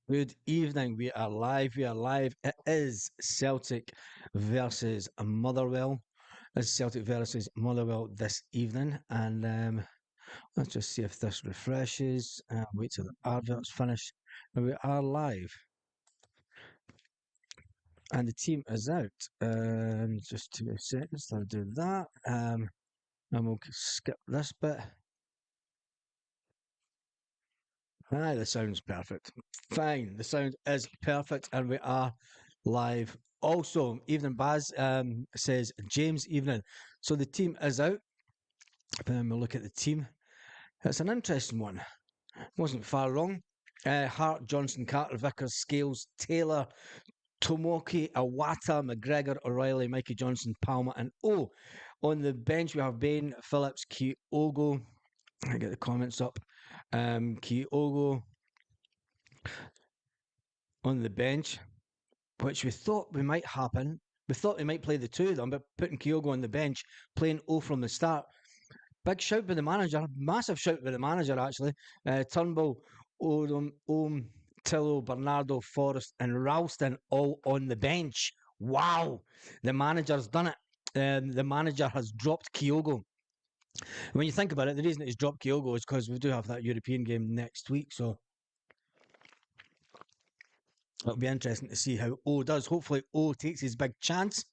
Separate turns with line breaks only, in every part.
Good evening. We are live. We are live. It is Celtic versus Motherwell. It's Celtic versus Motherwell this evening. And let's just see if this refreshes. Wait till the adverts finish. And we are live. And the team is out. Just 2 seconds. I'll do that. And we'll skip this bit. The sound's perfect. Fine, the sound is perfect, and we are live. Also, evening Baz says James evening. So the team is out. We'll look at the team. It's an interesting one. Wasn't far wrong. Hart, Johnson, Carter, Vickers, Scales, Taylor, Tomoki, Awata, McGregor, O'Reilly, Mikey Johnson, Palmer, and on the bench we have Bain, Phillips, Kyogo. I get the comments up. Kyogo on the bench, which we thought we might happen. We thought we might play the two of them, but putting Kyogo on the bench, playing from the start. Big shout by the manager, massive shout by the manager actually. Turnbull, Tillo, Bernardo, Forrest, and Ralston all on the bench. Wow, the manager's done it. The manager has dropped Kyogo. When you think about it, the reason he's dropped Kyogo is because we do have that European game next week, so it'll be interesting to see how O does. Hopefully, O takes his big chance.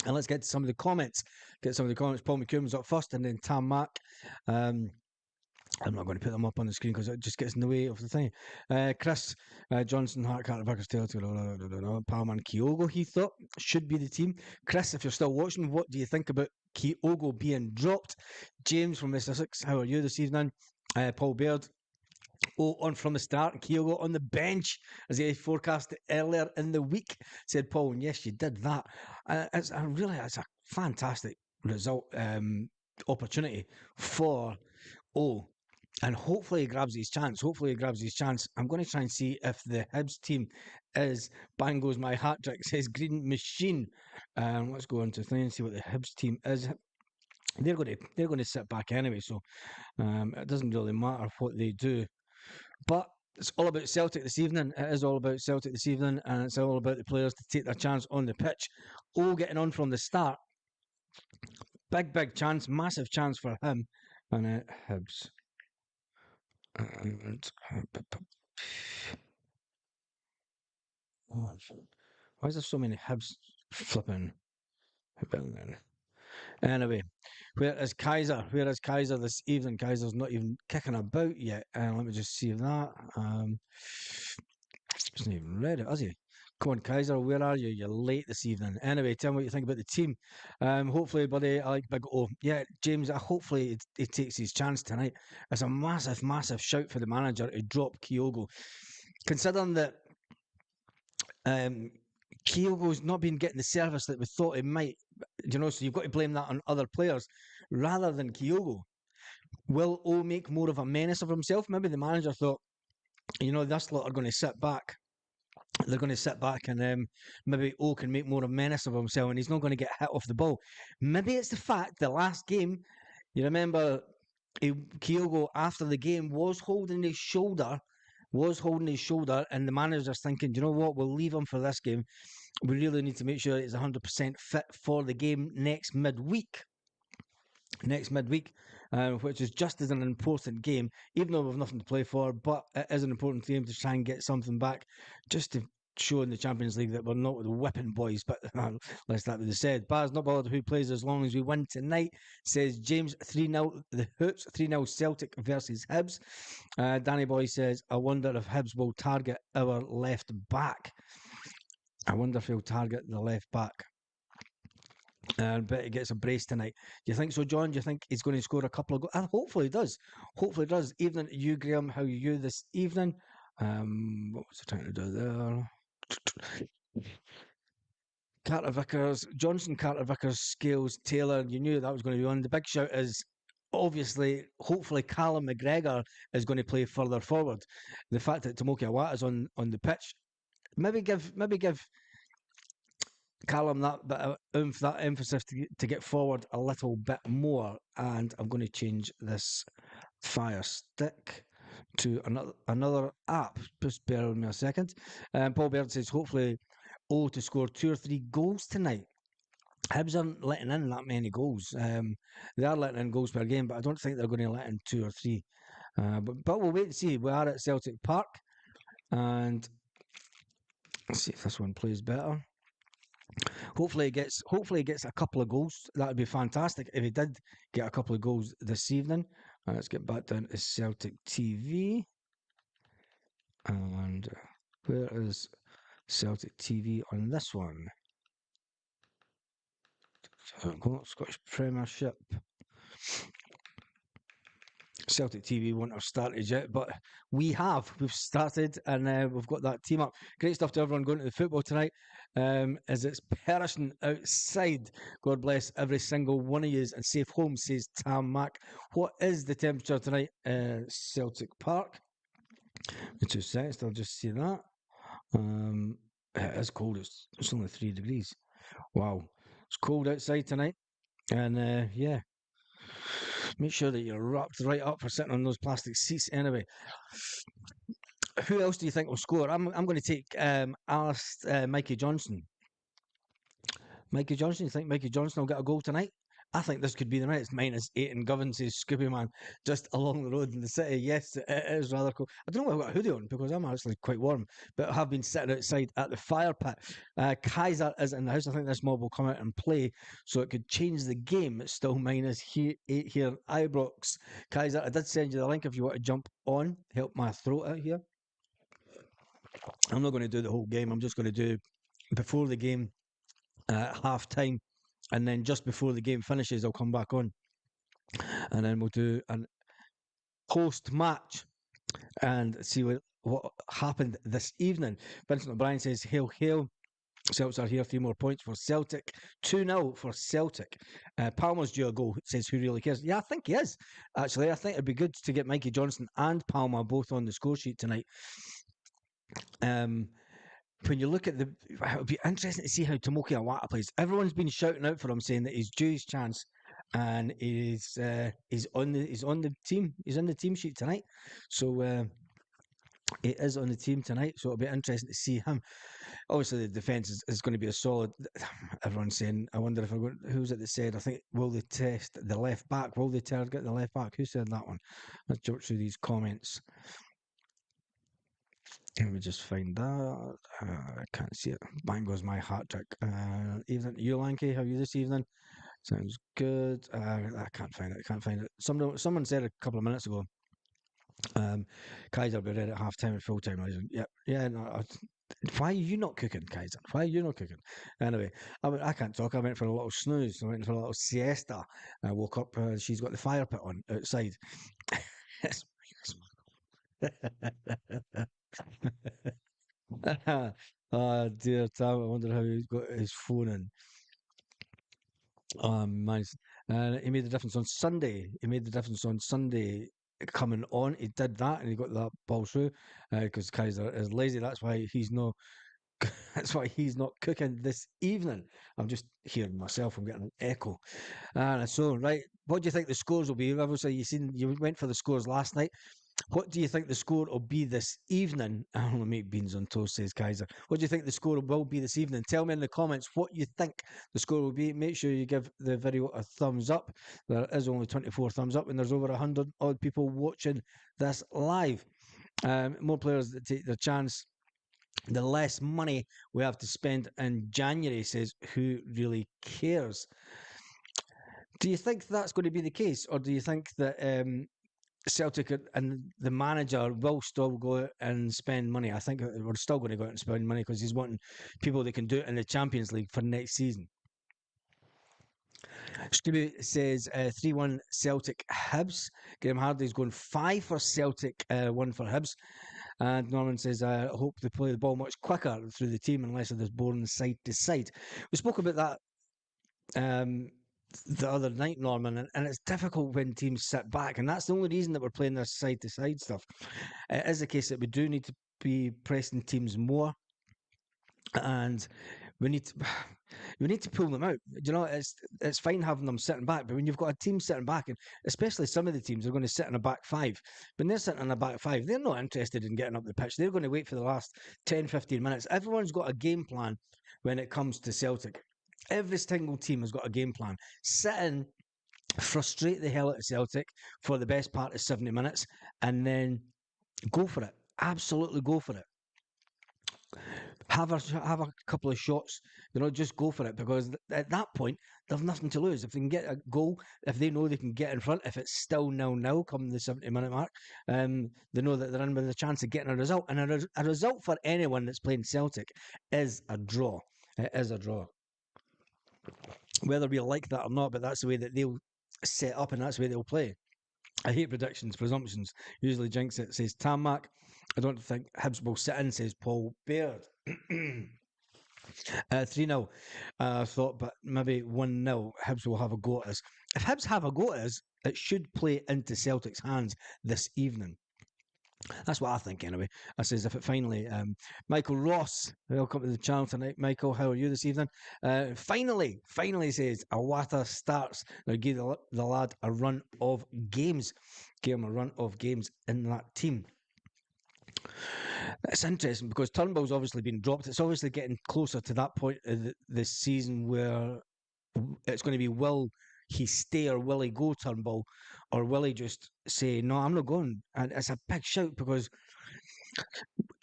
And let's get to some of the comments. Get some of the comments. Paul McComb's up first, and then Tam Mack. I'm not going to put them up on the screen because it just gets in the way of the thing. Chris Johnson, Hart, Carter, Vickers, Taylor, Palmer, and Kyogo, he thought should be the team. Chris, if you're still watching, what do you think about Kyogo being dropped? James from Mr. Six, how are you this evening? Paul Baird, on from the start, and Kyogo on the bench, as he forecast earlier in the week, said Paul. And yes, you did that. It's a fantastic result, opportunity for O. And hopefully he grabs his chance. I'm going to try and see if the Hibs team is bang goes my hat trick, says Green Machine. Let's go on to thing and see what the Hibs team is. They're going to sit back anyway, so it doesn't really matter what they do. But it's all about Celtic this evening. It is all about Celtic this evening, and it's all about the players to take their chance on the pitch. All getting on from the start. Big chance, massive chance for him. And Hibs. And why is there so many Hibs flipping? Anyway, where is Kaiser? Where is Kaiser this evening? Kaiser's not even kicking about yet. Let me just see that. He's not even read it, has he? Come on, Kaiser, where are you? You're late this evening. Anyway, tell me what you think about the team. Hopefully, buddy, I like Big O. Yeah, James, hopefully he takes his chance tonight. It's a massive shout for the manager to drop Kyogo. Considering that Kyogo's not been getting the service that we thought he might, so you've got to blame that on other players rather than Kyogo. Will O make more of a menace of himself? Maybe the manager thought, this lot are going to sit back. They're going to sit back and maybe O can make more of a menace of himself and he's not going to get hit off the ball. Maybe it's the fact the last game, you remember Kyogo after the game was holding his shoulder, and the manager's thinking, you know what, we'll leave him for this game. We really need to make sure he's 100% fit for the game next midweek, which is just as an important game, even though we've nothing to play for, but it is an important game to try and get something back, just to show in the Champions League that we're not the whipping boys, but let's that be said. Baz, not bothered who plays as long as we win tonight, says James. 3-0 the Hoops, 3-0 Celtic versus Hibs. Danny Boy says, I wonder if Hibs will target our left back. I wonder if he'll target the left back. But he gets a brace tonight. Do you think so, John? Do you think he's going to score a couple of goals? Hopefully he does. Evening to you, Graham. How are you this evening? What was I trying to do there? Carter Vickers, Johnson, Carter Vickers, Scales, Taylor. You knew that was going to be on. The big shout is obviously, hopefully, Callum McGregor is going to play further forward. The fact that Tomoki Awata is on the pitch, maybe give Callum that bit of oomph, that emphasis to get forward a little bit more. And I'm going to change this fire stick. to another app. Just bear with me a second. Paul Baird says, hopefully, to score 2 or 3 goals tonight. Hibs aren't letting in that many goals. They are letting in goals per game, but I don't think they're going to let in 2 or 3. But we'll wait and see. We are at Celtic Park, and let's see if this one plays better. Hopefully he gets a couple of goals. That would be fantastic if he did get a couple of goals this evening. Let's get back down to Celtic TV. And where is Celtic TV on this one? Scottish Premiership. Celtic TV won't have started yet, but we have. We've started, and we've got that team up. Great stuff to everyone going to the football tonight. As it's perishing outside. God bless every single one of you, and safe home, says Tam Mac. What is the temperature tonight? Celtic Park. In 2 seconds, I'll just see that. It is cold. It's only 3 degrees. Wow, it's cold outside tonight, and yeah. Make sure that you're wrapped right up for sitting on those plastic seats. Anyway, who else do you think will score? I'm going to take Mikey Johnson. Mikey Johnson, you think Mikey Johnson will get a goal tonight? I think this could be the night. It's -8 and Govan says Scoopy Man just along the road in the city. Yes, it is rather cool. I don't know why I've got a hoodie on because I'm actually quite warm, but I have been sitting outside at the fire pit. Kaiser is in the house. I think this mob will come out and play, so it could change the game. It's still -8 here in Ibrox. Kaiser, I did send you the link if you want to jump on, help my throat out here. I'm not going to do the whole game. I'm just going to do before the game, half time, and then just before the game finishes, I'll come back on, and then we'll do an post match and see what happened this evening. Vincent O'Brien says, "Hail, hail." Celtics are here, 3 more points for Celtic. 2-0 for Celtic. Palmer's due a goal, says who really cares. Yeah, I think he is, actually. I think it'd be good to get Mikey Johnson and Palmer both on the score sheet tonight. When you look at it'll be interesting to see how Tomoki Awata plays. Everyone's been shouting out for him, saying that he's due his chance, and he's on the team. He's on the team sheet tonight, so he is on the team tonight. So it'll be interesting to see him. Obviously, the defence is going to be a solid. Everyone's saying, I wonder if who's it that said? I think, will they test the left back? Will they target the left back? Who said that one? Let's jump through these comments. Let me just find that. I can't see it. Bang goes my hat trick. Evening to you, Lanky. How are you this evening? Sounds good. I can't find it. I can't find it. Someone said a couple of minutes ago. Kaiser will be ready at half time and full time. I was like, yeah. No, why are you not cooking, Kaiser? Why are you not cooking? Anyway, I can't talk. I went for a little snooze. I went for a little siesta. I woke up. She's got the fire pit on outside. Oh dear, Tom. I wonder how he got his phone in. Nice. He made the difference on Sunday. He made the difference on Sunday coming on. He did that, and he got that ball through because Kaiser is lazy. That's why he's not. That's why he's not cooking this evening. I'm just hearing myself. I'm getting an echo. So right, what do you think the scores will be? Obviously, you went for the scores last night. What do you think the score will be this evening? I want to make beans on toast, says Kaiser. What do you think the score will be this evening? Tell me in the comments what you think the score will be. Make sure you give the video a thumbs up. There is only 24 thumbs up, and there's over 100 odd people watching this live. More players that take their chance, the less money we have to spend in January, says who really cares. Do you think that's going to be the case, or do you think that Celtic and the manager will still go out and spend money? I think we're still going to go out and spend money because he's wanting people that can do it in the Champions League for next season. Scooby says 3-1 Celtic Hibs. Graham Hardy's going 5 for Celtic, 1 for Hibs. And Norman says, I hope they play the ball much quicker through the team unless it is boring side to side. We spoke about that the other night, Norman, and it's difficult when teams sit back, and that's the only reason that we're playing this side to side stuff. It is the case that we do need to be pressing teams more, and we need to, we need to pull them out. You know, it's fine having them sitting back, but when you've got a team sitting back, and especially some of the teams are going to sit in a back five, when they're sitting in a back five, they're not interested in getting up the pitch. They're going to wait for the last 10, 15 minutes. Everyone's got a game plan when it comes to Celtic. Every single team has got a game plan. Sit in, frustrate the hell out of Celtic for the best part of 70 minutes, and then go for it. Absolutely go for it. Have a couple of shots, just go for it because at that point they've nothing to lose. If they can get a goal, if they know they can get in front, if it's still 0-0 come the 70-minute mark, they know that they're in with a chance of getting a result. And a result for anyone that's playing Celtic is a draw. It is a draw. Whether we like that or not, but that's the way that they'll set up and that's the way they'll play. I hate predictions, presumptions. Usually jinx it, says Tamak. I don't think Hibs will sit in, says Paul Baird. 3-0. I thought, but maybe 1-0. Hibs will have a go at us. If Hibs have a go at us, it should play into Celtic's hands this evening. That's what I think, anyway. I says, if it finally. Michael Ross, welcome to the channel tonight. Michael, how are you this evening? Finally says, Awata starts. Now, give the lad a run of games. Give him a run of games in that team. It's interesting because Turnbull's obviously been dropped. It's obviously getting closer to that point of the season where it's going to be, will he stay or will he go, Turnbull? Or will he just say, no, I'm not going? And it's a big shout because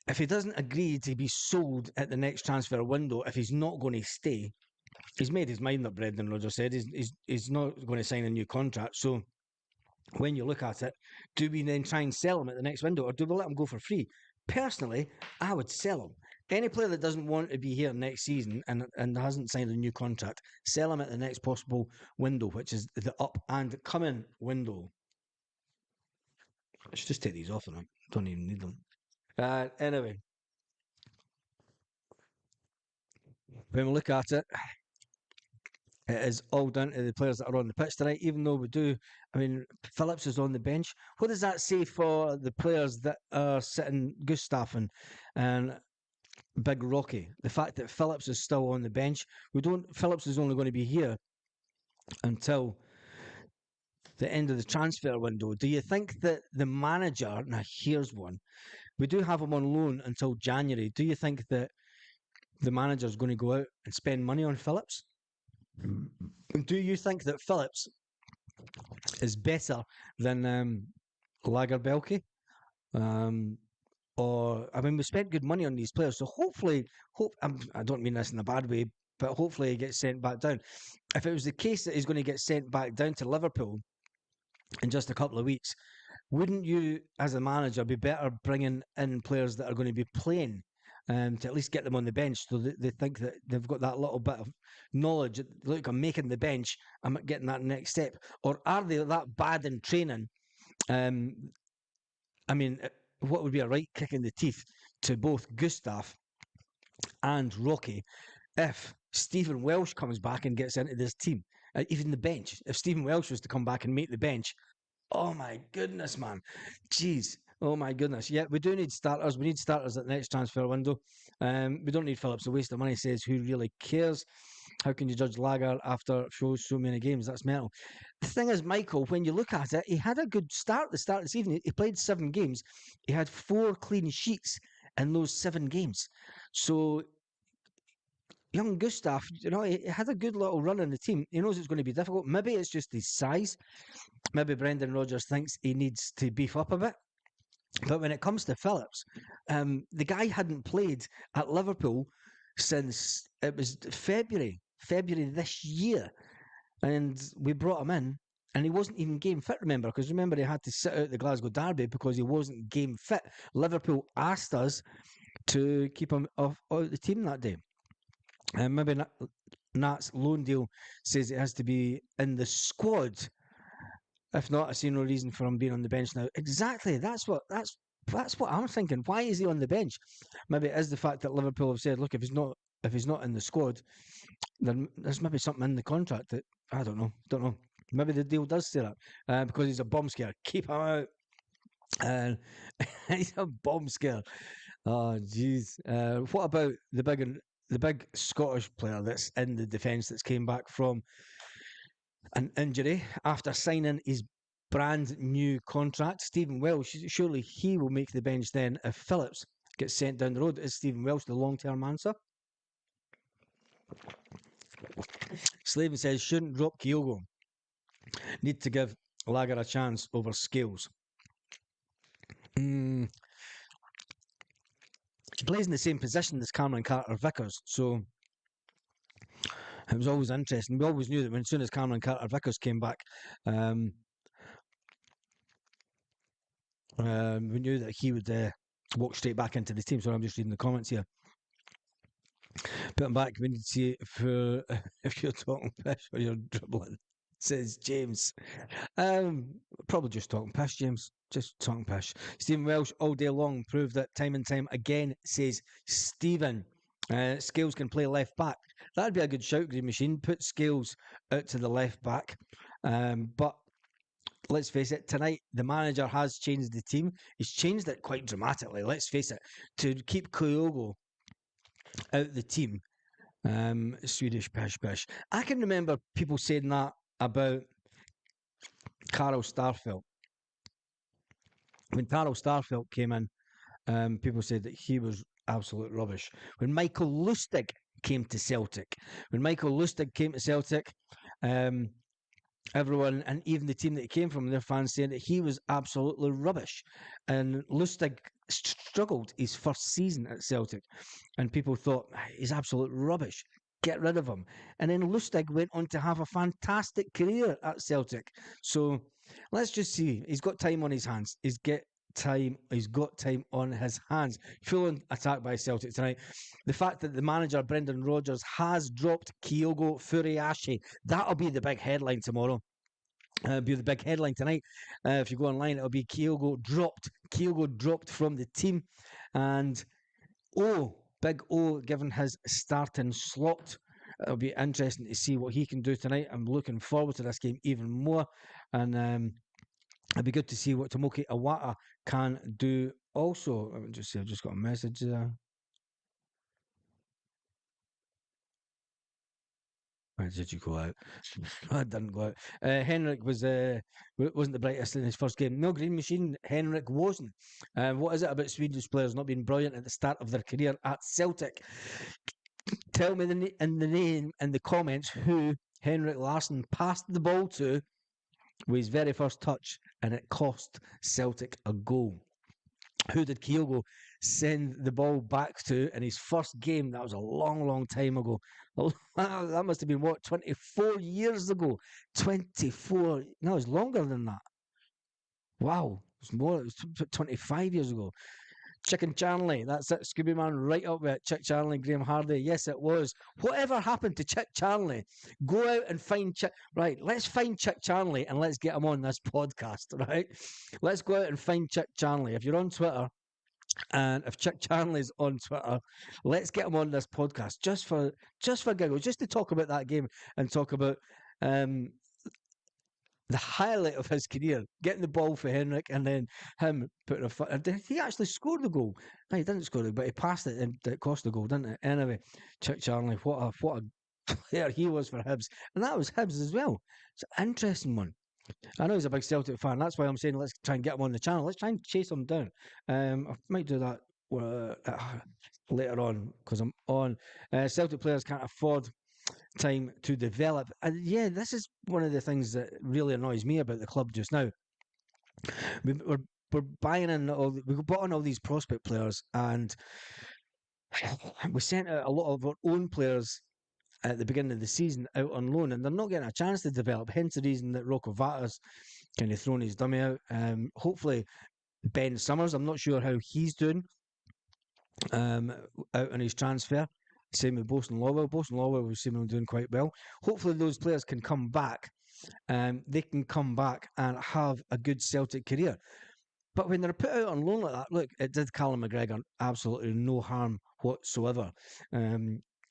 if he doesn't agree to be sold at the next transfer window, if he's not going to stay, he's made his mind up, Brendan Rodgers said. He's not going to sign a new contract. So when you look at it, do we then try and sell him at the next window or do we let him go for free? Personally, I would sell him. Any player that doesn't want to be here next season and hasn't signed a new contract, sell him at the next possible window, which is the up and coming window. I should just take these off and I don't even need them. Anyway, when we look at it, it is all down to the players that are on the pitch tonight, even though we do. I mean, Phillips is on the bench. What does that say for the players that are sitting, Gustav and Big Rocky? The fact that Phillips is still on the bench. Phillips is only going to be here until the end of the transfer window. Do you think that the manager, now here's one, we do have him on loan until January. Do you think that the manager is going to go out and spend money on Phillips? Do you think that Phillips is better than Lagerbielke? Or I mean, we spent good money on these players, so hopefully, I don't mean this in a bad way, but hopefully he gets sent back down. If it was the case that he's going to get sent back down to Liverpool in just a couple of weeks, wouldn't you, as a manager, be better bringing in players that are going to be playing to at least get them on the bench so that they think that they've got that little bit of knowledge? Look, I'm making the bench, I'm getting that next step. Or are they that bad in training? I mean, what would be a right kick in the teeth to both Gustav and Rocky if Stephen Welsh comes back and gets into this team? Even the bench. If Stephen Welsh was to come back and make the bench, oh my goodness, man. Jeez. Oh my goodness. Yeah, we do need starters. We need starters at the next transfer window. We don't need Phillips. A waste of money, says who really cares. How can you judge Lager after so many games? That's mental. The thing is, Michael, when you look at it, he had a good start at the start of the season. He played 7 games. He had 4 clean sheets in those 7 games. So young Gustav, he had a good little run in the team. He knows it's going to be difficult. Maybe it's just his size. Maybe Brendan Rodgers thinks he needs to beef up a bit. But when it comes to Phillips, the guy hadn't played at Liverpool since it was February this year. And we brought him in and he wasn't even game fit, remember? Because remember, he had to sit out the Glasgow Derby because he wasn't game fit. Liverpool asked us to keep him off the team that day. And maybe Nat's loan deal says it has to be in the squad. If not, I see no reason for him being on the bench now. Exactly. That's what I'm thinking. Why is he on the bench? Maybe it is the fact that Liverpool have said, look, if he's not in the squad, then there's maybe something in the contract that I don't know. Maybe the deal does say that because he's a bomb scare. Keep him out. And he's a bomb scare. Oh, jeez. What about the big the big Scottish player that's in the defence that's came back from an injury after signing his brand new contract. Stephen Welsh, surely he will make the bench then if Phillips gets sent down the road. Is Stephen Welsh the long term answer? Slavin says, shouldn't drop Kyogo. Need to give Lager a chance over Scales. He plays in the same position as Cameron Carter-Vickers, so it was always interesting. We always knew that as soon as Cameron Carter-Vickers came back, we knew that he would walk straight back into the team. So I'm just reading the comments here. Put him back. We need to see if you're talking pish or you're dribbling, says James. Probably just talking pish, James. Just talking pish. Stephen Welsh all day long proved that time and time again, says Stephen. Scales can play left back. That'd be a good shout, Green Machine. Put Scales out to the left back. But let's face it, tonight the manager has changed the team. He's changed it quite dramatically, let's face it, to keep Kyogo out the team. Swedish pish pish. I can remember people saying that about Carl Starfelt. When Carl Starfelt came in, people said that he was absolute rubbish. When Michael Lustig came to Celtic, everyone, and even the team that he came from, their fans saying that he was absolutely rubbish. And Lustig struggled his first season at Celtic, and people thought he's absolute rubbish. Get rid of him. And then Lustig went on to have a fantastic career at Celtic. So let's just see. He's got time on his hands. He's got time on his hands. Full attack by Celtic tonight. The fact that the manager, Brendan Rodgers, has dropped Kyogo Furiashi, that'll be the big headline tomorrow. Be the big headline tonight. If you go online, it'll be Kyogo dropped from the team. And Big O given his starting slot. It'll be interesting to see what he can do tonight. I'm looking forward to this game even more. And it'd be good to see what Tomoki Iwata can do also. Let me just see, I've just got a message there. Where did you go out? I didn't go out. Henrik wasn't the brightest in his first game. No, Green Machine, Henrik wasn't. What is it about Swedish players not being brilliant at the start of their career at Celtic? Tell me in the name in the comments who Henrik Larsson passed the ball to with his very first touch, and it cost Celtic a goal. Who did Kyogo send the ball back to in his first game? That was a long, long time ago. That must have been, 24 years ago? 24. No, it's longer than that. Wow. It's more. It was 25 years ago. Chicken Charlie, that's it. Scooby Man right up with it. Chick Charlie, Graham Hardy. Yes, it was. Whatever happened to Chick Charlie? Go out and find Chick. Right, let's find Chick Charlie and let's get him on this podcast, right? Let's go out and find Chick Charlie. If you're on Twitter, and if Chick Charlie's on Twitter, let's get him on this podcast just for giggles, just to talk about that game and talk about the highlight of his career, getting the ball for Henrik and then him putting a foot. Did he actually score the goal? No, he didn't score it, but he passed it and it cost the goal, didn't it? Anyway, Chick Charlie, what a player he was for Hibs. And that was Hibs as well. It's an interesting one. I know he's a big Celtic fan. That's why I'm saying let's try and get him on the channel. Let's try and chase him down. I might do that later on because I'm on. Celtic players can't afford time to develop. And yeah, this is one of the things that really annoys me about the club just now. We're buying in we bought in all these prospect players, and we sent out a lot of our own players at the beginning of the season out on loan, and they're not getting a chance to develop. Hence the reason that Rocco Vata's kind of thrown his dummy out. Hopefully Ben Summers, I'm not sure how he's doing out on his transfer. Same with Bosun Lawwell. Bosun Lawwell was seemingly doing quite well. Hopefully those players can come back. They can come back and have a good Celtic career. But when they're put out on loan like that, look, it did Callum McGregor absolutely no harm whatsoever.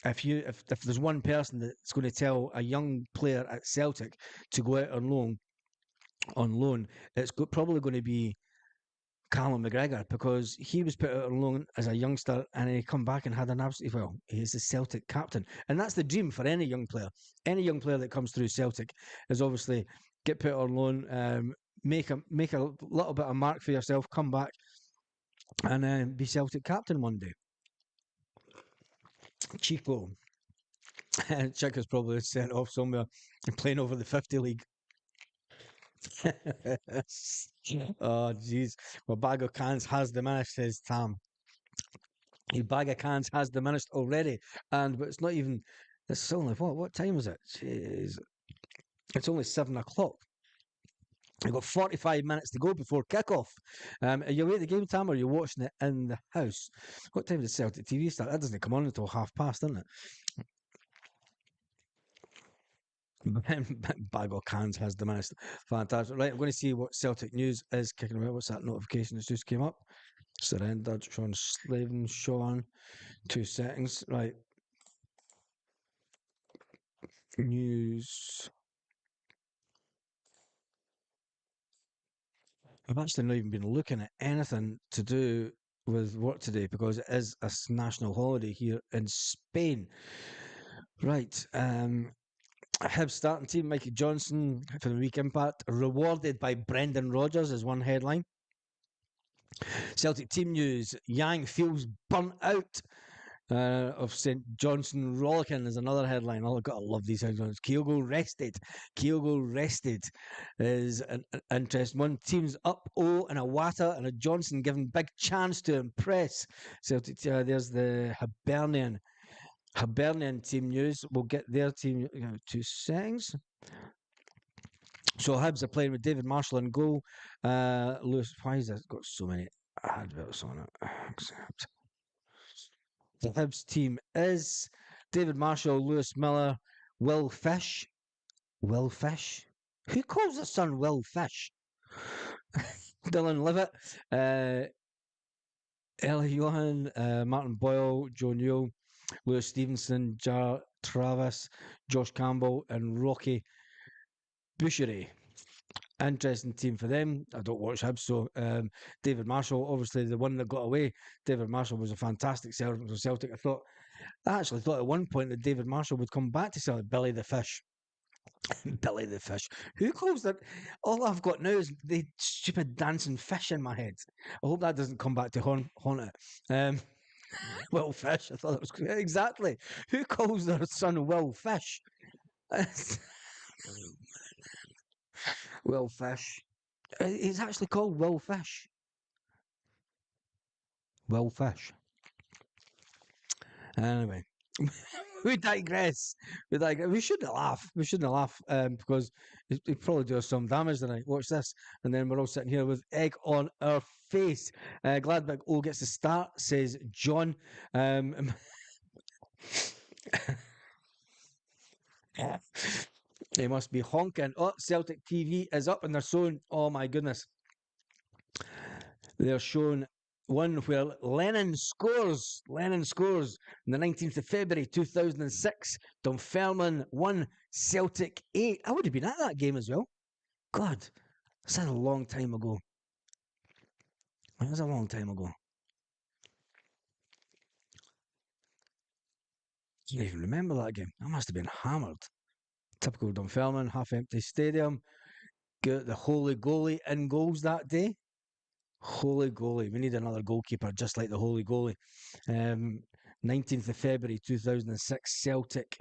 If there's one person that's going to tell a young player at Celtic to go out on loan, it's probably going to be Callum McGregor, because he was put out on loan as a youngster and he come back and had an absolutely, well, he's the Celtic captain. And that's the dream for any young player. Any young player that comes through Celtic is obviously get put on loan, make a little bit of mark for yourself, come back and be Celtic captain one day. Chico. Chico's probably sent off somewhere and playing over the 50 league. Oh, jeez. Well, bag of cans has diminished, says Tam. Your bag of cans has diminished already. But it's not even, it's only, what time is it? Jeez. It's only 7 o'clock. We've got 45 minutes to go before kickoff. Are you away at the game, Tam, or are you watching it in the house? What time does Celtic TV start? That doesn't come on until past, doesn't it? Bag of cans has diminished. Fantastic. Right, I'm going to see what Celtic news is kicking about. What's that notification that's just came up? Surrendered. Sean Slaven. Sean. 2 seconds. Right. News. I've actually not even been looking at anything to do with work today because it is a national holiday here in Spain. Right. Hibs starting team, Mikey Johnson for the week impact, rewarded by Brendan Rodgers is one headline. Celtic team news, Yang feels burnt out of St Johnson Rollicking is another headline. Oh, I've got to love these headlines. Kyogo rested. Kyogo rested is an interesting one. Teams up 0 and a Wata and a Johnson given big chance to impress. Celtic, there's the Hibernian team news. We'll get their team 2 seconds. So Hibs are playing with David Marshall in goal. Lewis, why has this got so many adverts on it? Accept. The Hibs team is David Marshall, Lewis Miller, Will Fish. Will Fish? Who calls their son Will Fish? Dylan Levitt, Ellie Johan, Martin Boyle, Joe Newell, Lewis Stevenson, Jar Travis, Josh Campbell, and Rocky Boucherie. Interesting team for them. I don't watch Hibs, so David Marshall, obviously the one that got away. David Marshall was a fantastic servant for Celtic. I actually thought at one point that David Marshall would come back to Celtic. Billy the Fish. Billy the Fish. Who calls that? All I've got now is the stupid dancing fish in my head. I hope that doesn't come back to haunt it. Will Fish. I thought that was exactly. Who calls their son Will Fish? Will Fish. He's actually called Will Fish. Will Fish. Anyway, we digress. We digress. We shouldn't laugh. We shouldn't laugh because it probably do us some damage tonight. Watch this, and then we're all sitting here with egg on our face. Gladbach O gets the start, says John. They must be honking. Oh, Celtic TV is up and they're showing. Oh my goodness. They're showing one where Lennon scores. Lennon scores on the 19th of February 2006. Dunfermline 1, Celtic 8. I would have been at that game as well. God, that's a long time ago. That was a long time ago. I can't even remember that game. I must have been hammered. Typical Dunfermline, half-empty stadium. Got the holy goalie in goals that day. Holy goalie. We need another goalkeeper just like the holy goalie. 19th of February 2006, Celtic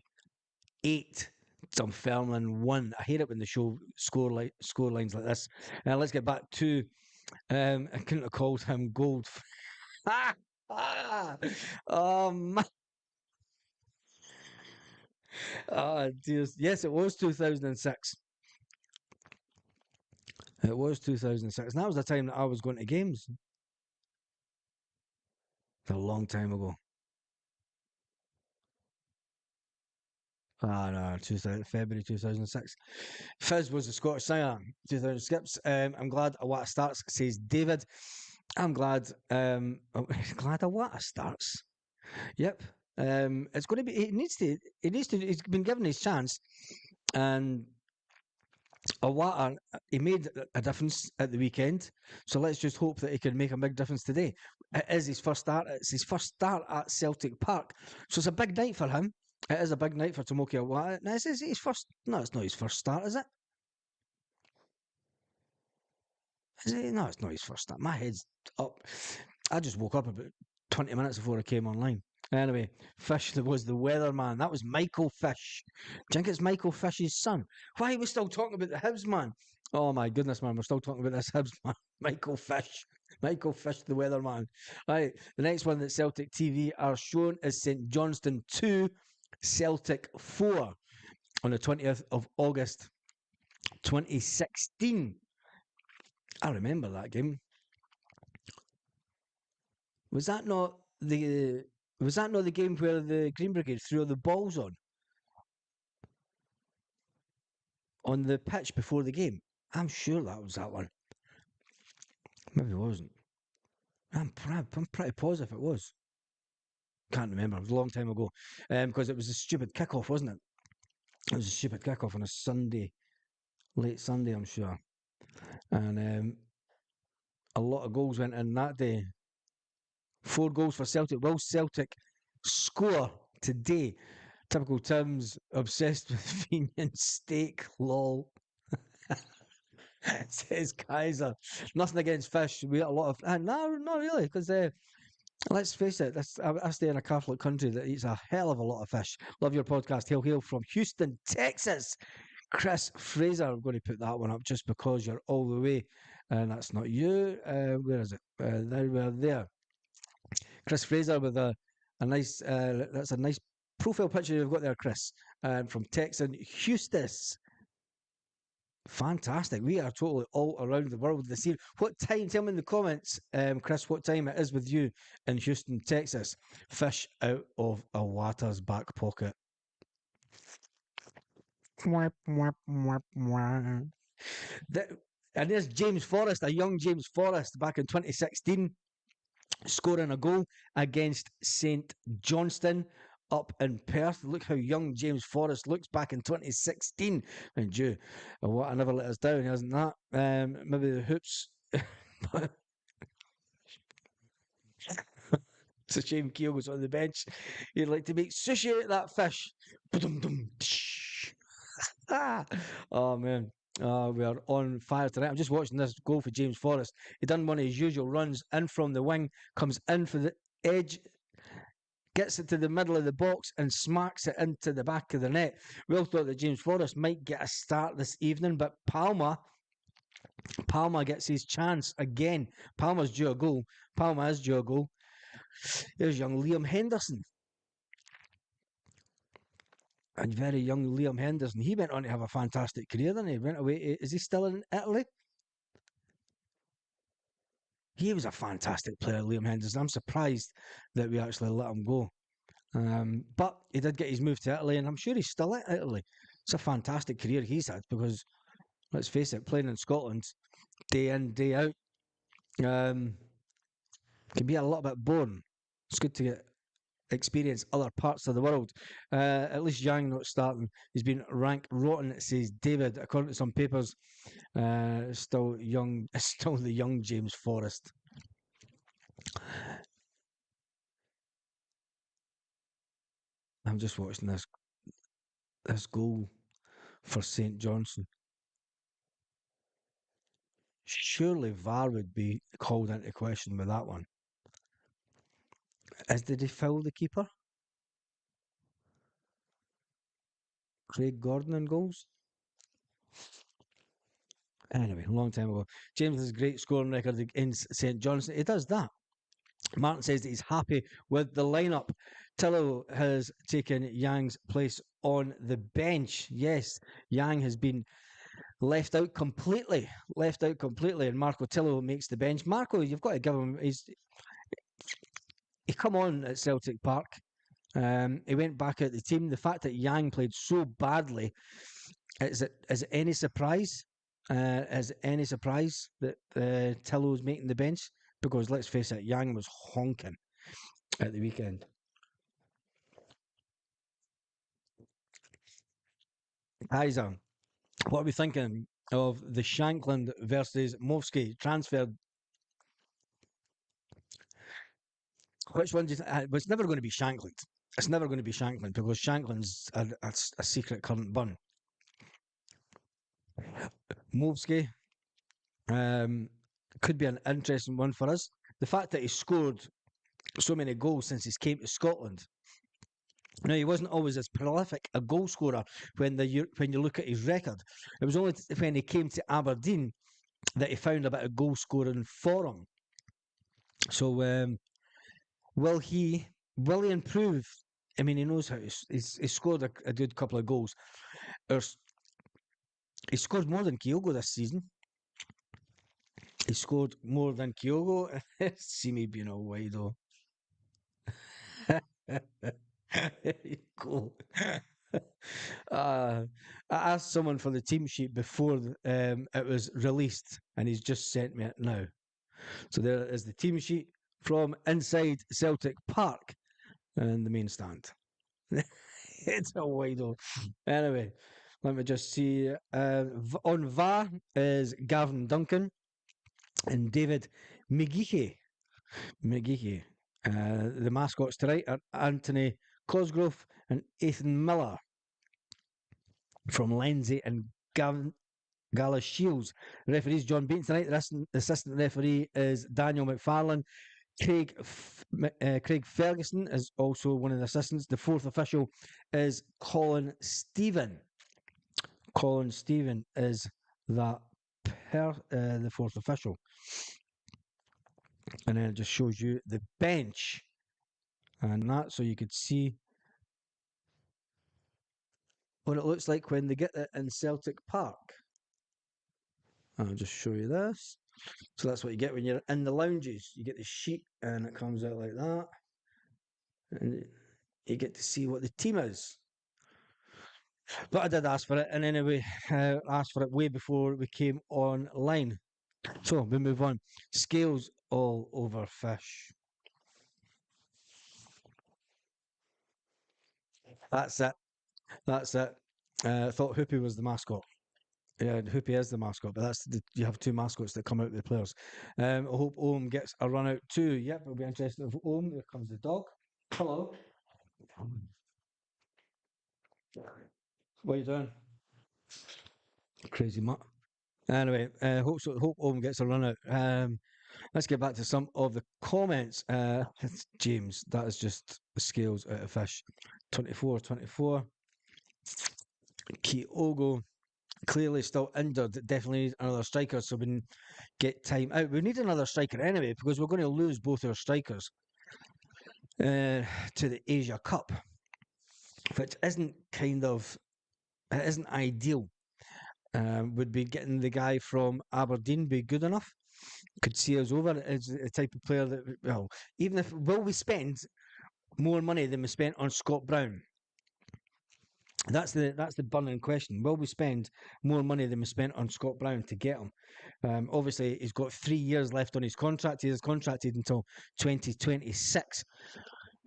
8, Dunfermline 1. I hate it when they show score lines like this. Let's get back to, I couldn't have called him Gold. Oh, man. Oh, dear. Yes, it was 2006. It was 2006. And that was the time that I was going to games. A long time ago. Ah, no, 2000, February 2006. Fizz was the Scottish singer. 2000 skips. I'm glad Awata starts, says David. I'm glad. Glad Awata starts. Yep. It's going to be. He needs to. He's been given his chance, and Awata, he made a difference at the weekend, so let's just hope that he can make a big difference today. It is his first start. It's his first start at Celtic Park, so it's a big night for him. It is a big night for Tomoki Awata. No, is his first. No, it's not his first start, is it? Is it? No, it's not his first start. My head's up. I just woke up about 20 minutes before I came online. Anyway, Fish was the weatherman. That was Michael Fish. Do you think it's Michael Fish's son? Why are we still talking about the Hibs man? Oh my goodness, man, we're still talking about this Hibs man. Michael Fish. Michael Fish, the weatherman. Right, the next one that Celtic TV are shown is St Johnstone 2, Celtic 4 on the 20th of August 2016. I remember that game. Was that not the was that not the game where the Green Brigade threw all the balls on the pitch before the game? I'm sure that was that one. Maybe it wasn't. I'm pretty positive it was. Can't remember. It was a long time ago. Because it was a stupid kickoff, wasn't it? It was a stupid kickoff on a Sunday, late Sunday, I'm sure. And a lot of goals went in that day. 4 goals for Celtic. Will Celtic score today? Typical Tim's obsessed with convenient steak. Lol. Says Kaiser. Nothing against fish. We got a lot of. No, not really, because let's face it. I stay in a Catholic country that eats a hell of a lot of fish. Love your podcast. Hail, hail from Houston, Texas. Chris Fraser. I'm going to put that one up just because you're all the way, and that's not you. Where is it? There we are. There. Chris Fraser with a nice. That's a nice profile picture you've got there, Chris. From Texan Houston. Fantastic. We are totally all around the world this year. What time? Tell me in the comments, Chris, what time it is with you in Houston, Texas. Fish out of a water's back pocket. Mwah, mwah, mwah, mwah. And there's James Forrest, a young James Forrest back in 2016, scoring a goal against St Johnstone up in Perth. Look how young James Forrest looks back in 2016. And you, what, I never let us down, hasn't that? Maybe the hoops. It's a shame Kyogo's on the bench. He'd like to make sushi out of that fish. Ah, oh man. We are on fire tonight. I'm just watching this goal for James Forrest. He done one of his usual runs in from the wing, comes in for the edge, gets it to the middle of the box and smacks it into the back of the net. We all thought that James Forrest might get a start this evening, but Palma gets his chance again. Palma's due a goal. Palma is due a goal. There's young Liam Henderson. And very young Liam Henderson. He went on to have a fantastic career, then he went away. Is he still in Italy? He was a fantastic player, Liam Henderson. I'm surprised that we actually let him go. But he did get his move to Italy, and I'm sure he's still at Italy. It's a fantastic career he's had because, let's face it, playing in Scotland day in, day out can be a little bit boring. It's good to get experience other parts of the world. At least Yang not starting. He's been ranked rotten, it says David, according to some papers. Still young, still the young James Forrest. I'm just watching this goal for St Johnstone. Surely VAR would be called into question with that one. Did he foul the keeper? Craig Gordon in goals? Anyway, a long time ago. James has a great scoring record against St Johnstone. He does that. Martin says that he's happy with the lineup. Tillo has taken Yang's place on the bench. Yes, Yang has been left out completely. And Marco Tillo makes the bench. Marco, you've got to give him. He come on at Celtic Park. He went back at the team. The fact that Yang played so badly, is it any surprise? Is it any surprise that Tillo's making the bench? Because let's face it, Yang was honking at the weekend. Kaiser, what are we thinking? of the Shankland versus Movsky transfer. Which one do you think? It's never going to be Shankland. It's never going to be Shankland because Shankland's a secret current bun. Movsky um, could be an interesting one for us. The fact that he scored so many goals since he came to Scotland. Now he wasn't always as prolific a goal scorer when you look at his record. It was only when he came to Aberdeen that he found a bit of goal scoring for him. So will he improve? I mean, he knows how he's scored a good couple of goals. He scored more than Kyogo this season. He scored more than Kyogo. See me being all wide though. There you go. I asked someone for the team sheet before it was released, and he's just sent me it now. So there is the team sheet from inside Celtic Park in the main stand. It's a wide old. Anyway, let me just see. On VAR is Gavin Duncan and David McGeechy. McGeechy. The mascots tonight are Anthony Cosgrove and Ethan Miller from Lindsay and Gavin Gala Shields. The referees John Beaton tonight. The assistant referee is Daniel McFarlane. Craig Ferguson is also one of the assistants. The fourth official is Colin Stephen. Colin Stephen is the fourth official. And then it just shows you the bench and that, so you could see what it looks like when they get it in Celtic Park. I'll just show you this. So that's what you get when you're in the lounges. You get the sheet and it comes out like that. And you get to see what the team is. But I did ask for it, and anyway, asked for it way before we came online. So we move on. Scales all over fish. That's it. That's it. I thought Hoopy was the mascot. Yeah, Hoopy is the mascot, but you have two mascots that come out with the players. I hope Ohm gets a run out too. Yep, it'll be interesting. If Ohm, there comes the dog. Hello. What are you doing? Crazy mutt. Anyway, hope Owen gets a run out. Let's get back to some of the comments. James, that is just the scales out of fish. 24. Kyogo, clearly still injured. Definitely need another striker so we can get time out. We need another striker anyway because we're going to lose both our strikers to the Asia Cup, which isn't ideal. Would be getting the guy from Aberdeen be good enough? Could see us over as a type of player that, well, even if will we spend more money than we spent on Scott Brown? That's the burning question. Will we spend more money than we spent on Scott Brown to get him? Obviously, he's got 3 years left on his contract. He is contracted until 2026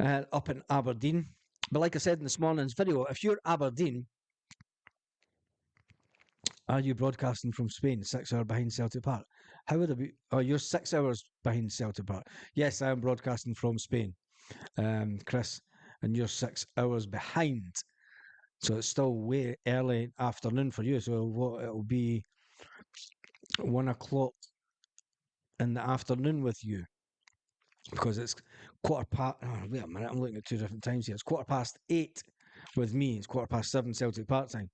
up in Aberdeen. But like I said in this morning's video, if you're Aberdeen, are you broadcasting from Spain, 6 hours behind Celtic Park? How would it be? Oh, you're 6 hours behind Celtic Park. Yes, I am broadcasting from Spain, Chris, and you're 6 hours behind. So it's still way early afternoon for you. So what it'll be 1 o'clock in the afternoon with you because it's quarter past. Oh, wait a minute, I'm looking at two different times here. It's 8:15 with me. It's 7:15 Celtic Park time.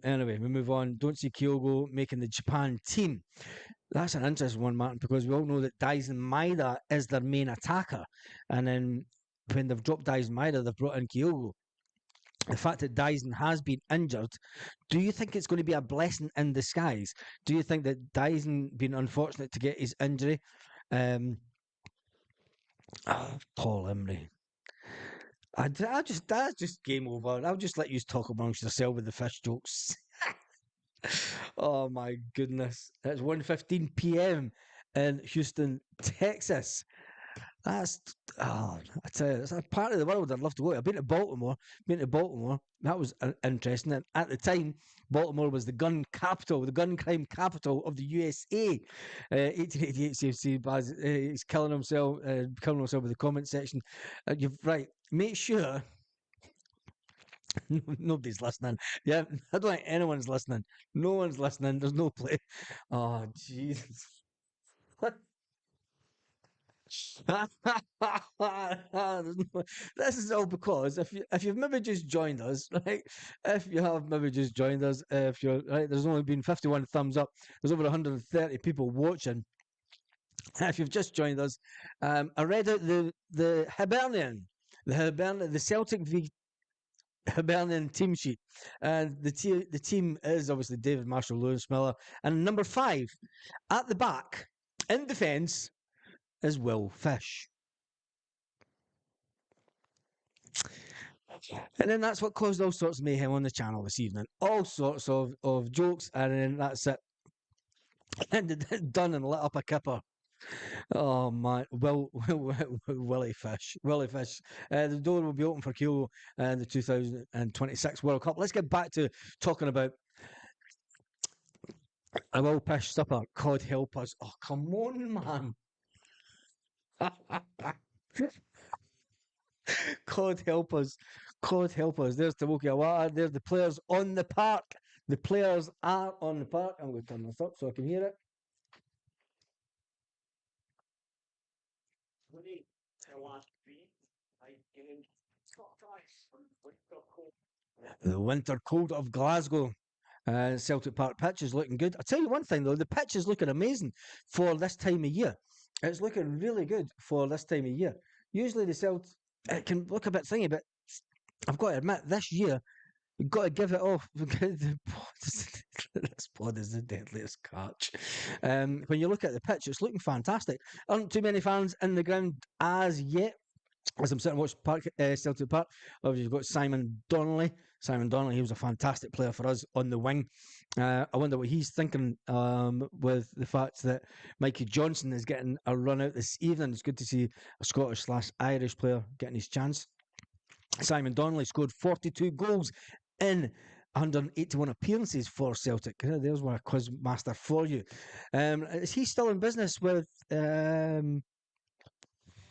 Anyway, we move on. Don't see Kyogo making the Japan team. That's an interesting one, Martin, because we all know that Daisen Maeda is their main attacker. And then when they've dropped Daisen Maeda, they've brought in Kyogo. The fact that Daisen has been injured, do you think it's going to be a blessing in disguise? Do you think that Daisen being unfortunate to get his injury? Paul Emery. That's just game over. I'll just let you talk amongst yourself with the fish jokes. Oh my goodness. It's 1:15 p.m. in Houston, Texas. That's Oh, I tell you, it's a part of the world I'd love to go to. I've been to Baltimore. Been to Baltimore. That was interesting. And at the time, Baltimore was the gun capital, the gun crime capital of the USA. 1888 CFC. Baz, he's killing himself with the comment section. You're right. Make sure nobody's listening. Yeah, I don't think anyone's listening. No one's listening. There's no play. Oh, Jesus. This is all because if you've maybe just joined us, right? If you have maybe just joined us, if you're right, there's only been 51 thumbs up. There's over 130 people watching. If you've just joined us, I read out the Hibernian, the Celtic V Hibernian team sheet, and the team is obviously David Marshall, Lewis Miller, and number 5 at the back in defence is Will Fish. And then that's what caused all sorts of mayhem on the channel this evening. All sorts of jokes, and then that's it. Ended done and lit up a kipper. Oh man, Willie Fish, Willie Fish. The door will be open for Kyogo in the 2026 World Cup. Let's get back to talking about a Will Fish supper. God help us! Oh come on, man. God help us. God help us. There's Tawoki Awata. There's the players on the park. The players are on the park. I'm going to turn this up so I can hear it. The winter cold of Glasgow. Celtic Park pitch is looking good. I'll tell you one thing though, the pitch is looking amazing for this time of year. It's looking really good for this time of year. Usually the Celtic, it can look a bit thingy, but I've got to admit, this year, you've got to give it off. This pod is the deadliest catch. When you look at the pitch, it's looking fantastic. Aren't too many fans in the ground as yet. As I'm sitting watching Celtic Park, obviously you've got Simon Donnelly. Simon Donnelly, he was a fantastic player for us on the wing. I wonder what he's thinking with the fact that Mikey Johnson is getting a run out this evening. It's good to see a Scottish/Irish player getting his chance. Simon Donnelly scored 42 goals in 181 appearances for Celtic. There's one quiz master for you. Is he still in business with?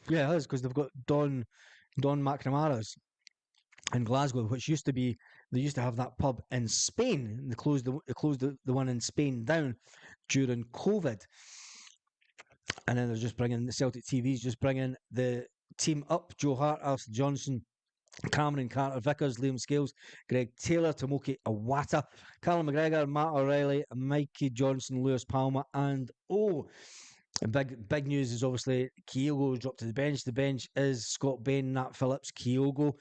Yeah, it is because they've got Don McNamara's in Glasgow, which used to be they used to have that pub in Spain. And they closed the one in Spain down during COVID, and then they're just bringing the Celtic TV's just bringing the team up. Joe Hart, Alistair Johnson, Cameron Carter Vickers, Liam Scales, Greg Taylor, Tawoki Awata, Callum McGregor, Matt O'Reilly, Mikey Johnson, Lewis Palmer, and and big news is obviously Kyogo dropped to the bench. The bench is Scott Bain, Nat Phillips, Kyogo,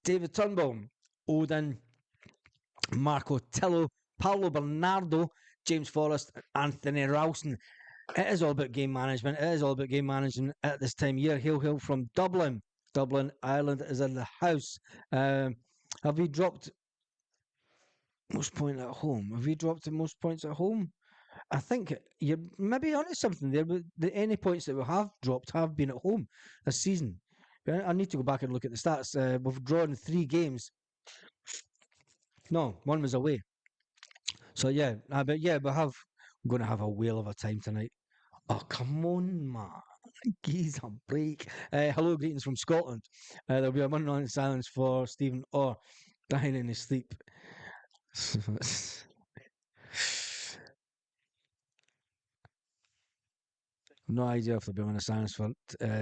David Turnbull, Odin, Marco Tillo, Paolo Bernardo, James Forrest, and Anthony Ralston. It is all about game management. It is all about game management at this time of year. Hail from Dublin. Dublin, Ireland is in the house. Have we dropped most points at home? Have we dropped the most points at home? I think you're maybe onto something there, but any points that we have dropped have been at home this season. But I need to go back and look at the stats. We've drawn 3 games. No, one was away. So yeah, but yeah, we're going to have a whale of a time tonight. Oh, come on, man. Give a break. Hello, greetings from Scotland. There'll be a moment of silence for Stephen Orr dying in his sleep. No idea if there'll be a minute of silence for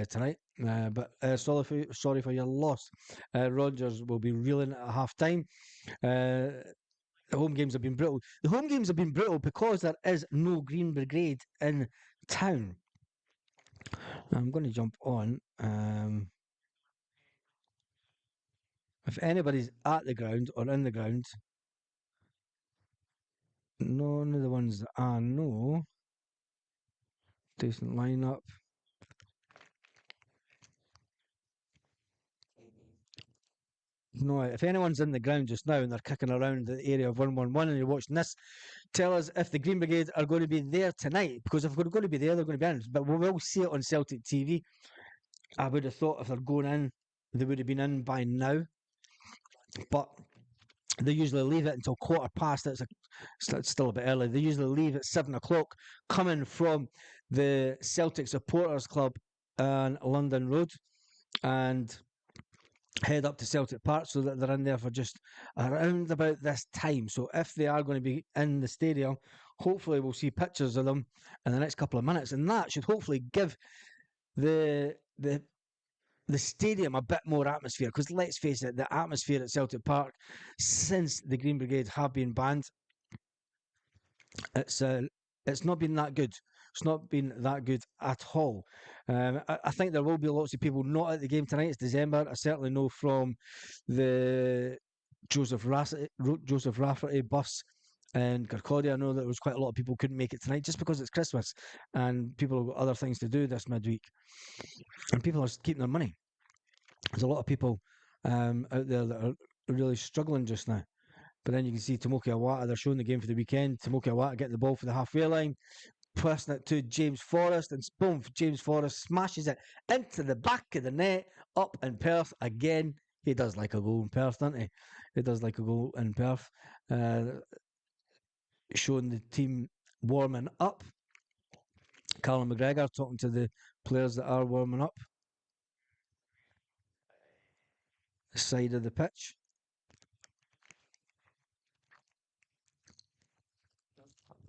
tonight, but sorry for your loss. Rogers will be reeling at half time. The home games have been brutal. The home games have been brutal because there is no Green Brigade in town. I'm going to jump on. If anybody's at the ground or in the ground, none of the ones that I know. Decent lineup. No, if anyone's in the ground just now and they're kicking around the area of 111 and you're watching this, tell us if the Green Brigade are going to be there tonight. Because if we're going to be there, they're going to be in. But we will see it on Celtic TV. I would have thought if they're going in, they would have been in by now. But they usually leave it until quarter past. It's still a bit early. They usually leave at 7 o'clock, coming from the Celtic Supporters Club on London Road, and head up to Celtic Park so that they're in there for just around about this time. So if they are going to be in the stadium, hopefully we'll see pictures of them in the next couple of minutes, and that should hopefully give the the the stadium a bit more atmosphere. Because let's face it, the atmosphere at Celtic Park since the Green Brigade have been banned, it's uh, it's not been that good. It's not been that good at all. I think there will be lots of people not at the game tonight. It's December. I certainly know from the Joseph Rafferty bus and Kirkcaldy. I know that there was quite a lot of people couldn't make it tonight just because it's Christmas and people have got other things to do this midweek, and people are keeping their money. There's a lot of people out there that are really struggling just now. But then you can see Tomoki Awata, they're showing the game for the weekend. Tomoki Awata getting the ball for the halfway line, passing it to James Forrest, and boom, James Forrest smashes it into the back of the net, up in Perth again. He does like a goal in Perth, doesn't he? He does like a goal in Perth. Uh, Showing the team warming up. Callum McGregor talking to the players that are warming up. The side of the pitch.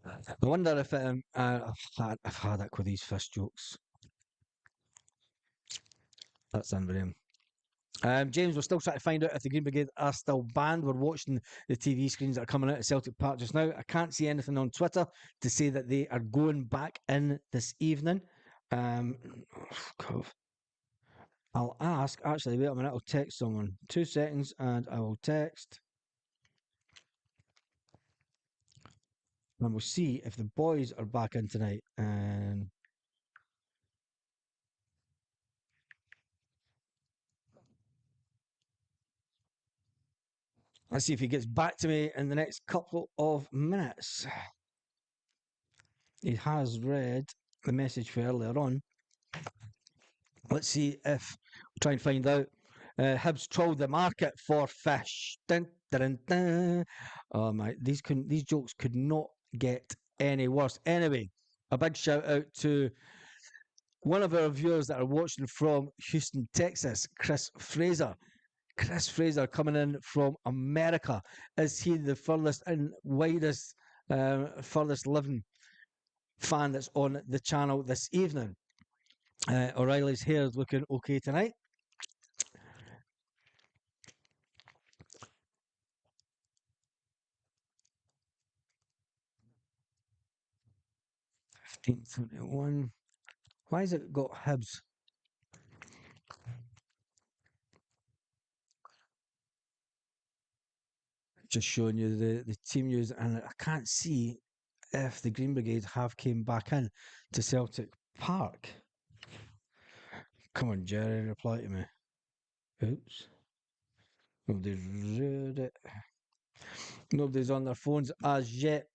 I wonder if I've had it with these fish jokes. That's unreal. James, we're still trying to find out if the Green Brigade are still banned. We're watching the TV screens that are coming out of Celtic Park just now. I can't see anything on Twitter to say that they are going back in this evening. Um, I'll ask. Actually, wait a minute. I'll text someone. 2 seconds, and I will text. And we'll see if the boys are back in tonight. And let's see if he gets back to me in the next couple of minutes. He has read the message for earlier on. Let's see if we try and find out. Hibs trolled the market for fish. Dun, dun, dun, dun. Oh my, these jokes could not get any worse. Anyway, a big shout out to one of our viewers that are watching from Houston, Texas, Chris Fraser. Chris Fraser coming in from America. Is he the furthest and widest, furthest living fan that's on the channel this evening? O'Reilly's hair is looking okay tonight. 1571. Why has it got Hibs? Just showing you the team news, and I can't see if the Green Brigade have came back in to Celtic Park. Come on, Jerry, reply to me. Oops. Nobody's read it. Nobody's on their phones as yet.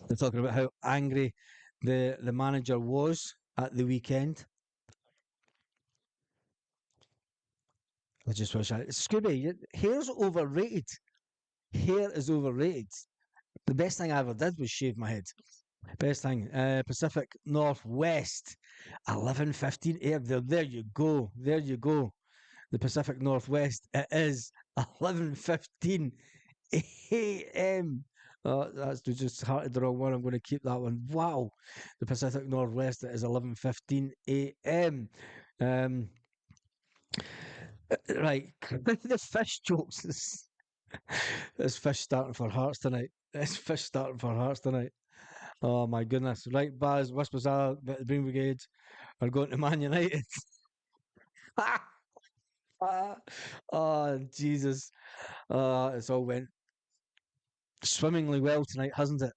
They're talking about how angry the manager was at the weekend. I just wish Scooby, hair's overrated. Hair is overrated. The best thing I ever did was shave my head. Best thing. Pacific Northwest. 11:15 a.m. There you go. There you go. The Pacific Northwest. It is 11:15 a.m. That's just hearted the wrong one. I'm going to keep that one. Wow. The Pacific Northwest. It is 11:15 a.m. Right. The fish jokes. This fish starting for Hearts tonight. This fish starting for Hearts tonight. Oh my goodness. Right, Baz, whispers are that the Green Brigade are going to Man United. Oh, Jesus. It's all went swimmingly well tonight, hasn't it?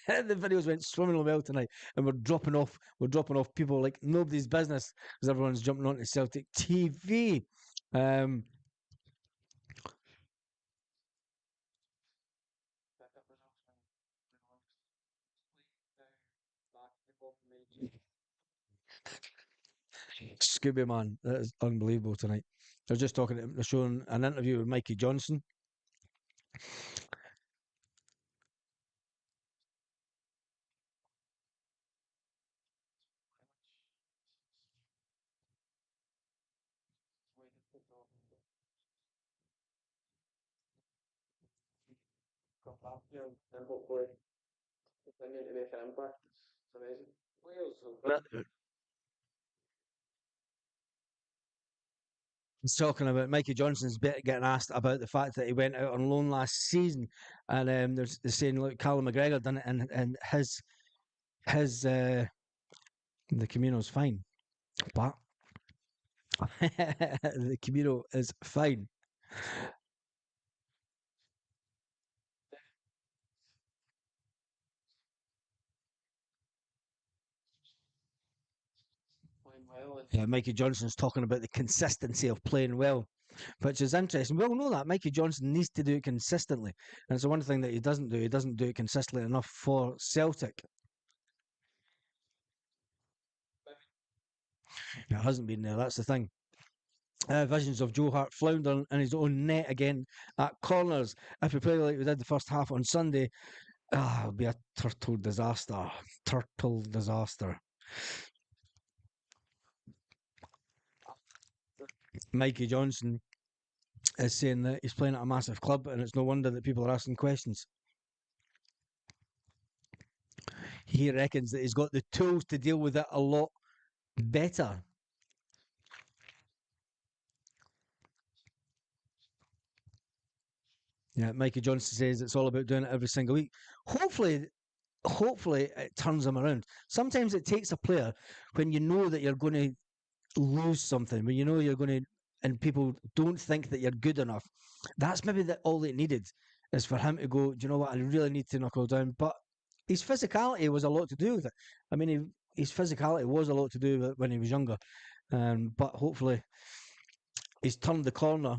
The videos went swimmingly well tonight, and we're dropping off people like nobody's business because everyone's jumping onto Celtic TV. Um, Scooby man, that is unbelievable tonight. They're just talking. They're showing an interview with Mikey Johnson.
And hopefully continue to make an impact. It's amazing.
He's talking about Mikey Johnson's bit getting asked about the fact that he went out on loan last season, and they're saying, look, Callum McGregor done it, and his the Camino's fine, but the Camino is fine.
Playing well and
Yeah, Mikey Johnson's talking about the consistency of playing well, which is interesting. We all know that Mikey Johnson needs to do it consistently, and it's the one thing that he doesn't do. He doesn't do it consistently enough for Celtic. It hasn't been there. That's the thing. Visions of Joe Hart floundering in his own net again at corners. If we play like we did the first half on Sunday, it'll be a turtle disaster. Turtle disaster. Mikey Johnson is saying that he's playing at a massive club, and it's no wonder that people are asking questions. He reckons that he's got the tools to deal with it a lot better. Yeah, Mikey Johnson says it's all about doing it every single week. Hopefully, hopefully it turns him around. Sometimes it takes a player when you know that you're going to lose something, when you know you're going to, and people don't think that you're good enough. That's maybe all it needed is for him to go, do you know what? I really need to knuckle down. But his physicality was a lot to do with it. I mean, his physicality was a lot to do with it when he was younger. But hopefully, he's turned the corner,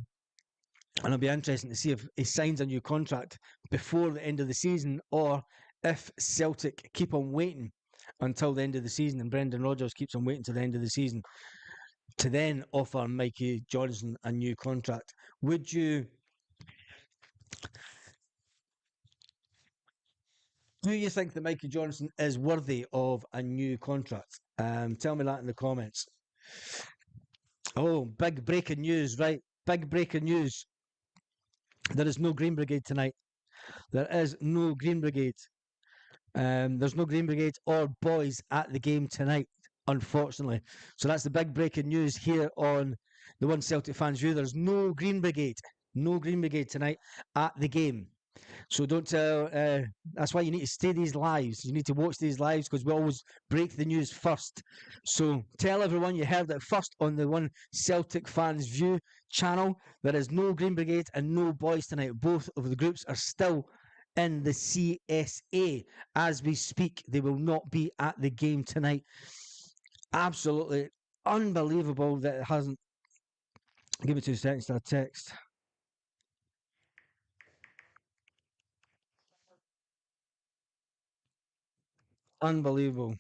and it'll be interesting to see if he signs a new contract before the end of the season, or if Celtic keep on waiting until the end of the season, and Brendan Rodgers keeps on waiting till the end of the season to then offer Mikey Johnson a new contract. Would you? Do you think that Mikey Johnson is worthy of a new contract? Tell me that in the comments. Oh, big breaking news, right? Big breaking news. There is no Green Brigade tonight. There is no Green Brigade. There's no Green Brigade or boys at the game tonight, unfortunately. So that's the big breaking news here on the One Celtic Fans View. There's no Green Brigade. No Green Brigade tonight at the game. So don't tell. That's why you need to stay these lives. You need to watch these lives because we always break the news first. So tell everyone you heard it first on the One Celtic Fans View channel. There is no Green Brigade and no boys tonight. Both of the groups are still in the CSA as we speak. They will not be at the game tonight. Absolutely unbelievable that it hasn't. Give me 2 seconds to a text. Unbelievable.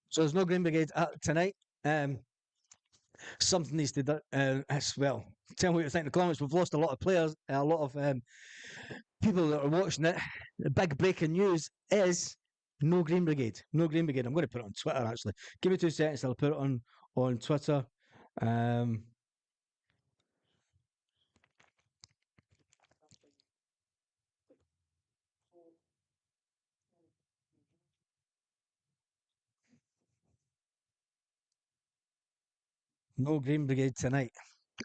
So there's no Green Brigade tonight. Something needs to do as well. Tell me what you think in the comments. We've lost a lot of players, a lot of people that are watching it. The big breaking news is no Green Brigade. No Green Brigade. I'm going to put it on Twitter actually. Give me 2 seconds. I'll put it on Twitter. Um, no Green Brigade tonight.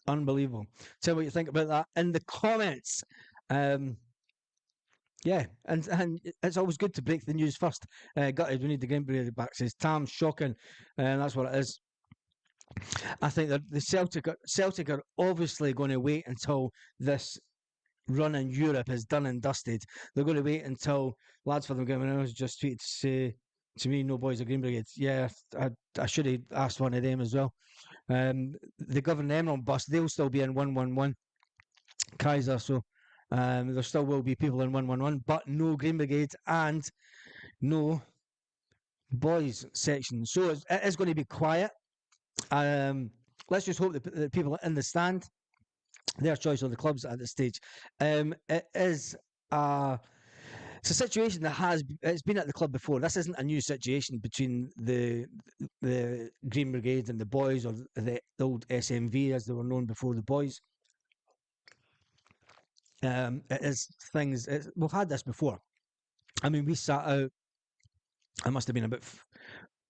Unbelievable. Tell me what you think about that in the comments. Um, yeah, and it's always good to break the news first. Gutted, we need the Green Brigade back. Says Tam, shocking, and that's what it is. I think that the Celtic are obviously going to wait until this run in Europe is done and dusted. They're going to wait until lads for them going. I was just tweeted to say to me, no boys are Green Brigade. Yeah, I should have asked one of them as well. The Governor Emerald bus, they'll still be in 111 Kaiser, so there still will be people in 111, but no Green Brigade and no boys section. So it is going to be quiet. Let's just hope that the people in the stand, their choice of the clubs at this stage. It is it's a situation that it's been at the club before. This isn't a new situation between the Green Brigade and the boys, or the old SMV as they were known before the boys. It is things. We've had this before. I mean, we sat out. It must have been about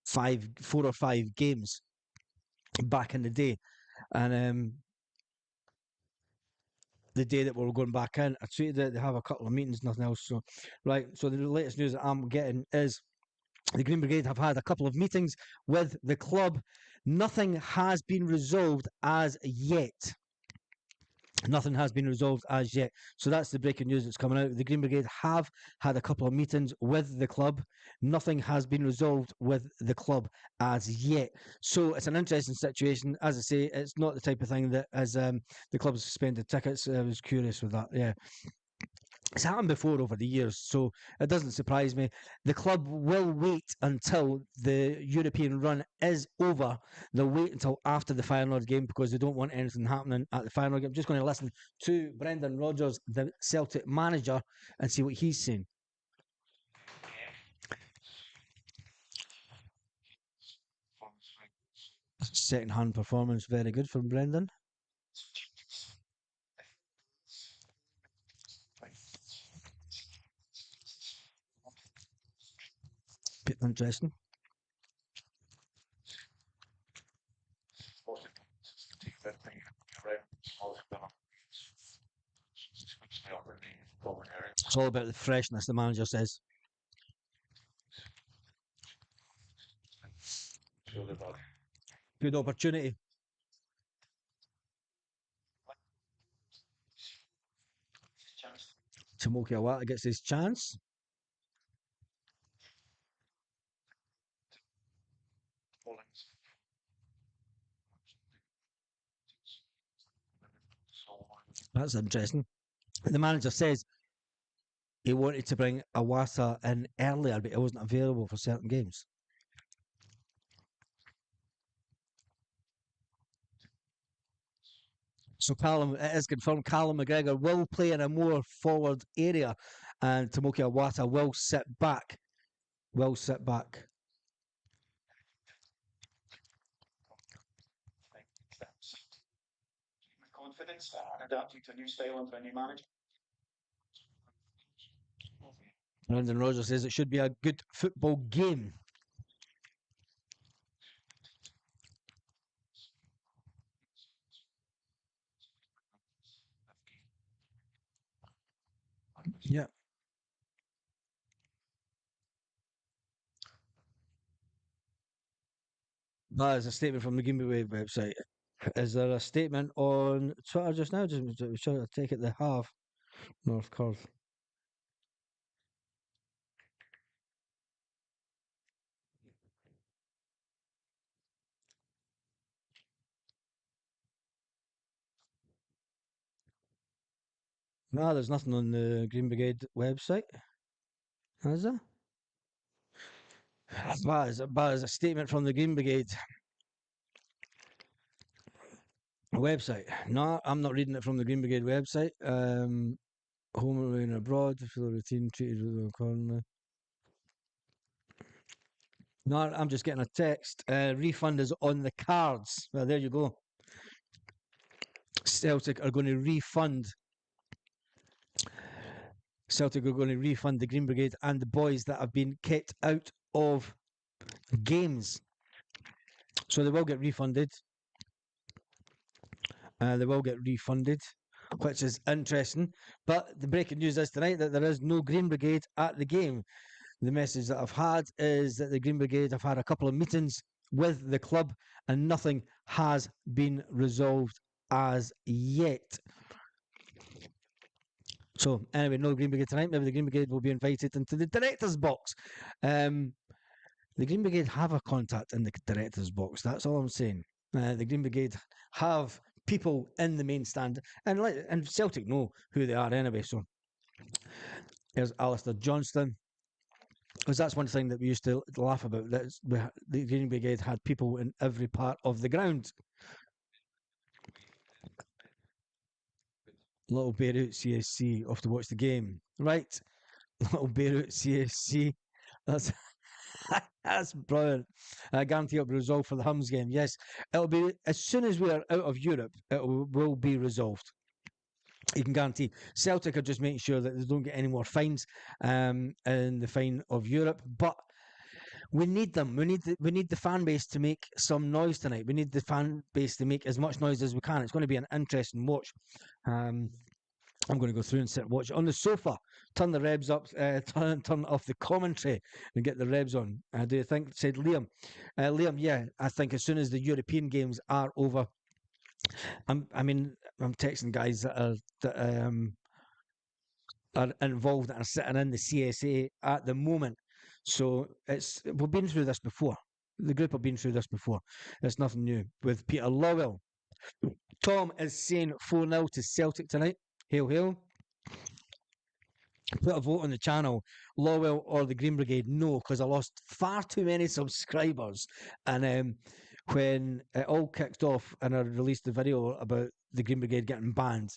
4 or 5 games back in the day, and the day that we were going back in, I treated it. They have a couple of meetings, nothing else. So, right. So the latest news that I'm getting is the Green Brigade have had a couple of meetings with the club. Nothing has been resolved as yet. Nothing has been resolved as yet. So that's the breaking news that's coming out. The Green Brigade have had a couple of meetings with the club. Nothing has been resolved with the club as yet. So it's an interesting situation. As I say, it's not the type of thing that as the club suspended tickets. I was curious with that. Yeah. It's happened before over the years, so it doesn't surprise me. The club will wait until the European run is over. They'll wait until after the Feyenoord game because they don't want anything happening at the Feyenoord game. I'm just going to listen to Brendan Rodgers, the Celtic manager, and see what he's saying. Second-hand performance, very good from Brendan. Bit interesting. It's all about the freshness, the manager says. Good opportunity. Tomoki Awata gets his chance. That's interesting. The manager says he wanted to bring Awata in earlier, but he wasn't available for certain games. So Callum, it is confirmed Callum McGregor will play in a more forward area, and Tomoki Awata will sit back. Will sit back.
Confidence and adapting to a new style under a new manager.
Brendan Rodgers says it should be a good football game. Yeah. That is a statement from the Gimbaway website. Is there a statement on Twitter just now? Just sure to take it they have. North Carth. No, there's nothing on the Green Brigade website. Is there? That is a statement from the Green Brigade website. No, I'm not reading it from the Green Brigade website. Home away and abroad, feel routine treated with accordingly. No, I'm just getting a text. Refund is on the cards. Well, there you go. Celtic are going to refund. Celtic are going to refund the Green Brigade and the boys that have been kept out of games. So they will get refunded. They will get refunded, which is interesting. But the breaking news is tonight that there is no Green Brigade at the game. The message that I've had is that the Green Brigade have had a couple of meetings with the club and nothing has been resolved as yet. So anyway, no Green Brigade tonight. Maybe the Green Brigade will be invited into the director's box. The Green Brigade have a contact in the director's box. That's all I'm saying. The Green Brigade have people in the main stand, and Celtic know who they are anyway. So there's Alistair Johnston. Because that's one thing that we used to laugh about. The Green Brigade had people in every part of the ground. Little Beirut CSC off to watch the game. Right. Little Beirut CSC. That's that's brilliant. I guarantee it'll be resolved for the Hums game. Yes, it'll be as soon as we are out of Europe. Will be resolved. You can guarantee. Celtic are just making sure that they don't get any more fines in the fine of Europe. But we need them. We need the fan base to make some noise tonight. We need the fan base to make as much noise as we can. It's going to be an interesting watch. I'm going to go through and sit and watch it on the sofa. Turn the revs up, turn off the commentary and get the revs on. Do you think? Said Liam. Liam, yeah, I think as soon as the European games are over, I'm texting guys that are involved and are sitting in the CSA at the moment. So we've been through this before. The group have been through this before. It's nothing new with Peter Lowell. Tom is saying 4-0 to Celtic tonight. Hail, hail. Put a vote on the channel, Lowell or the Green Brigade. No, because I lost far too many subscribers. And when it all kicked off and I released the video about the Green Brigade getting banned,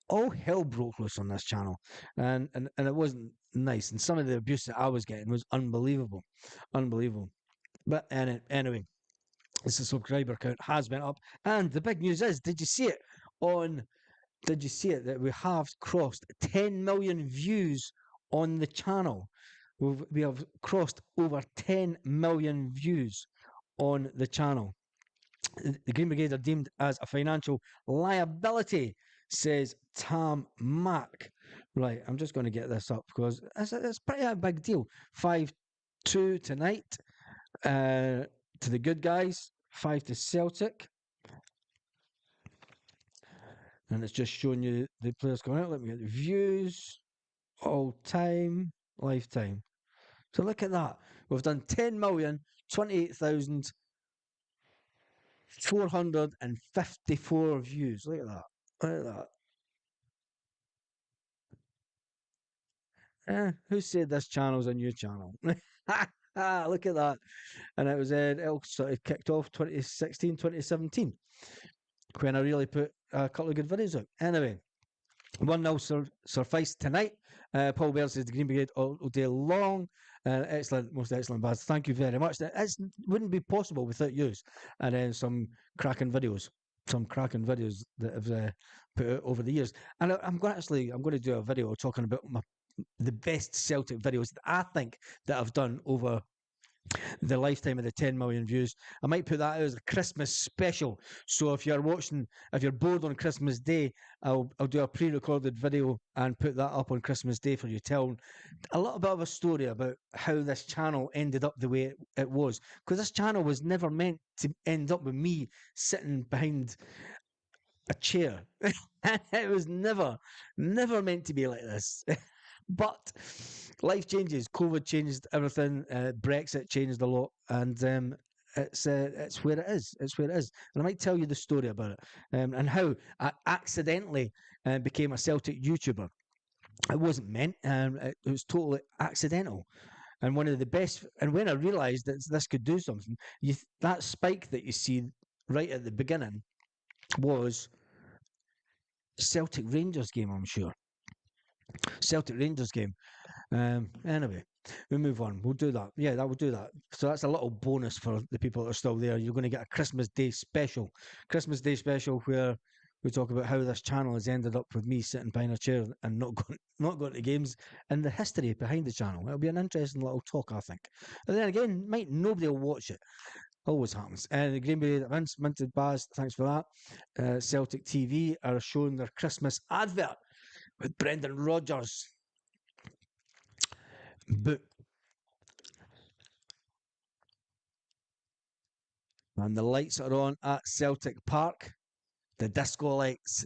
all hell broke loose on this channel. And it wasn't nice. And some of the abuse that I was getting was unbelievable. Unbelievable. But anyway, the subscriber count has went up. And the big news is, did you see it that we have crossed 10 million views on the channel? We have crossed over 10 million views on the channel. The Green Brigade are deemed as a financial liability, says Tam Mack. Right, I'm just going to get this up because it's pretty a big deal. 5-2 tonight to the good guys, 5 to Celtic. And it's just showing you the players going out. Let me get the views, all time, lifetime. So look at that. We've done 10,028,454 views. Look at that. Look at that. Who said this channel's a new channel? Look at that. And it was it sort of kicked off 2016, 2017 when I really put a couple of good videos out. Anyway, 1-0 suffice tonight. Paul Bell says the Green Brigade all day long. Excellent, most excellent, Baz. Thank you very much. It wouldn't be possible without yous. And then some cracking videos that have put out over the years. And I'm going to do a video talking about the best Celtic videos that I think that I've done over the lifetime of the 10 million views. I might put that out as a Christmas special. So if you're bored on Christmas Day, I'll do a pre-recorded video and put that up on Christmas Day for you, telling a little bit of a story about how this channel ended up the way it was. Because this channel was never meant to end up with me sitting behind a chair. It was never meant to be like this. But life changes. COVID changed everything. Brexit changed a lot, and it's where it is. It's where it is. And I might tell you the story about it and how I accidentally became a Celtic YouTuber. It wasn't meant. It was totally accidental. And one of the best. And when I realised that this could do something, that spike that you see right at the beginning was Celtic Rangers game. I'm sure. Celtic Rangers game. Anyway, we move on. We'll do that. Yeah, that will do that. So that's a little bonus for the people that are still there. You're going to get a Christmas Day special. Christmas Day special where we talk about how this channel has ended up with me sitting behind a chair and not going to games and the history behind the channel. It'll be an interesting little talk, I think. And then again, nobody will watch it. Always happens. And the Green Bay Vince Minted Baz, thanks for that. Celtic TV are showing their Christmas advert with Brendan Rodgers. But and the lights are on at Celtic Park. The disco lights.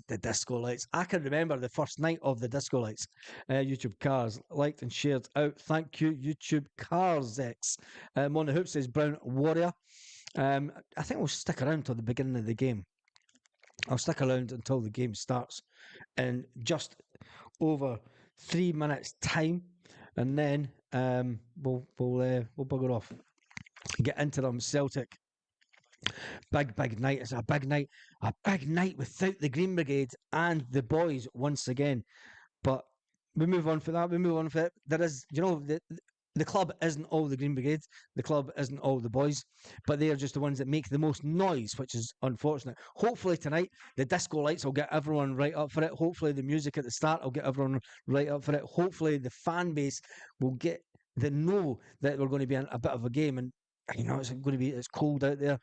I can remember the first night of the disco lights. YouTube Cars liked and shared out. Thank you, YouTube Cars X. On the Hoop says Brown Warrior. I think we'll stick around till the beginning of the game. I'll stick around until the game starts in just over 3 minutes' time. And then we'll bugger off. Get into them. Celtic. Big night. It's a big night. A big night without the Green Brigade and the boys once again. But we move on for that. We move on for it. There is, the club isn't all the Green Brigade. The club isn't all the boys, but they are just the ones that make the most noise, which is unfortunate. Hopefully tonight the disco lights will get everyone right up for it. Hopefully the music at the start will get everyone right up for it. Hopefully the fan base will get the know that we're going to be in a bit of a game, and it's cold out there.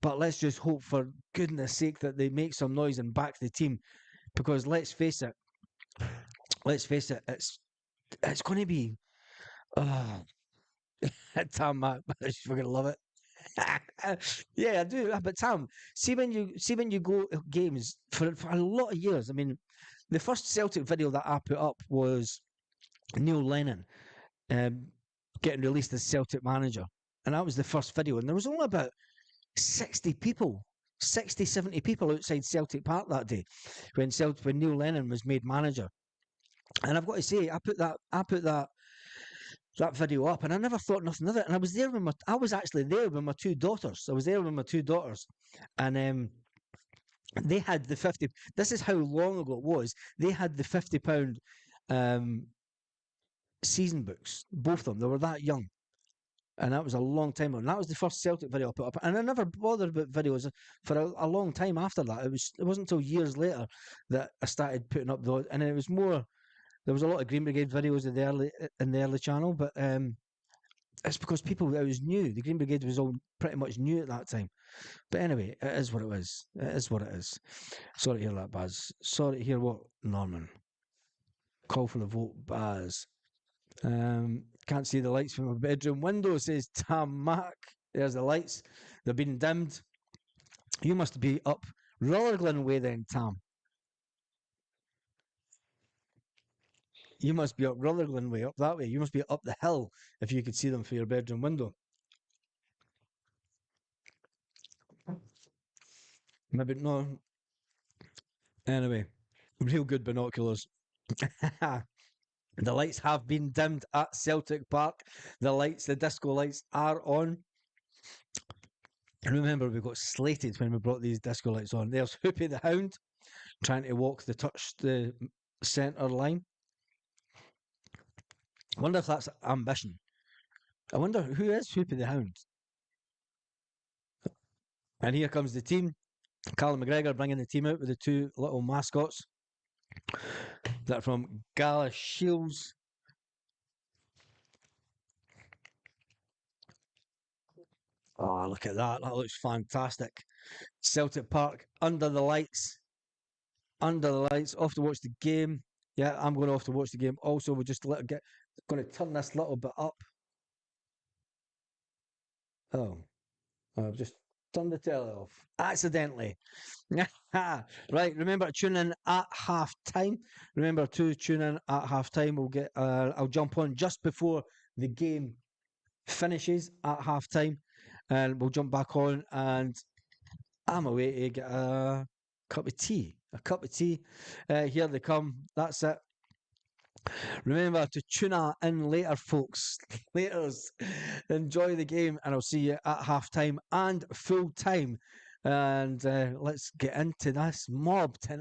But let's just hope for goodness sake that they make some noise and back the team, because let's face it, it's going to be. Tom, Matt, we're gonna love it. Yeah, I do. But Tom, see when you go games for a lot of years. I mean, the first Celtic video that I put up was Neil Lennon um, getting released as Celtic manager, and that was the first video. And there was only about 60 people, 60, 70 people outside Celtic Park that day when Neil Lennon was made manager. And I've got to say, I put that video up, and I never thought nothing of it. And I was actually there with my two daughters. And they had the 50. This is how long ago it was. They had the £50 season books, both of them. They were that young, and that was a long time ago. And that was the first Celtic video I put up, and I never bothered about videos for a long time after that. It wasn't until years later that I started putting up those, and it was more. There was a lot of Green Brigade videos in the early channel, but it's because it was new. The Green Brigade was all pretty much new at that time. But anyway, it is what it is. It is what it is. Sorry to hear that, Baz. Sorry to hear what, Norman. Call for the vote, Baz. Can't see the lights from my bedroom window, says Tam Mac. There's the lights. They've been dimmed. You must be up Rutherglen way then, Tam. You must be up Rutherglen way, up that way. You must be up the hill if you could see them through your bedroom window. Maybe no. Anyway, real good binoculars. The lights have been dimmed at Celtic Park. The disco lights are on. And remember, we got slated when we brought these disco lights on. There's Hoopy the Hound trying to walk the centre line. I wonder if that's ambition. I wonder who is Hoopy the Hound. And here comes the team. Callum McGregor bringing the team out with the two little mascots that are from Gala Shields. Oh, look at that. That looks fantastic. Celtic Park under the lights. Off to watch the game. Yeah, I'm going off to watch the game. Also, we're just going to turn this little bit up. Oh, I've just turned the telly off accidentally. Right, remember to tune in at half time. We'll get. I'll jump on just before the game finishes at half time, and we'll jump back on. And I'm away to get a cup of tea. Here they come. That's it. Remember to tune in later, folks. Laters. Enjoy the game, and I'll see you at half time and full time. And let's get into this mob tonight.